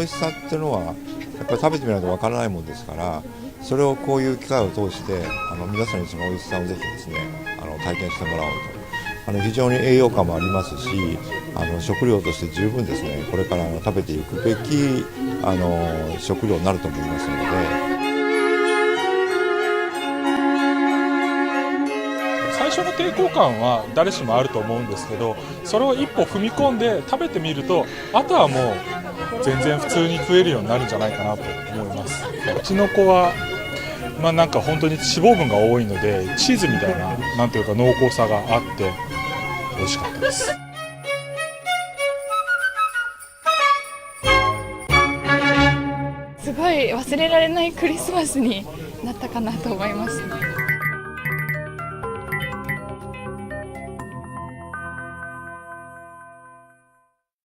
味しさっていうのはやっぱり食べてみないとわからないもんですから、それをこういう機会を通して皆さんにその美味しさをぜひですね体験してもらおうと。非常に栄養価もありますし、食料として十分ですねこれから食べていくべき食料になると思いますので。最初の抵抗感は誰しもあると思うんですけど、それを一歩踏み込んで食べてみると、あとはもう全然普通に食えるようになるんじゃないかなと思います。うちの子はなんか本当に脂肪分が多いので、チーズみたいななんていうか濃厚さがあって美味しかったです。すごい忘れられないクリスマスになったかなと思います。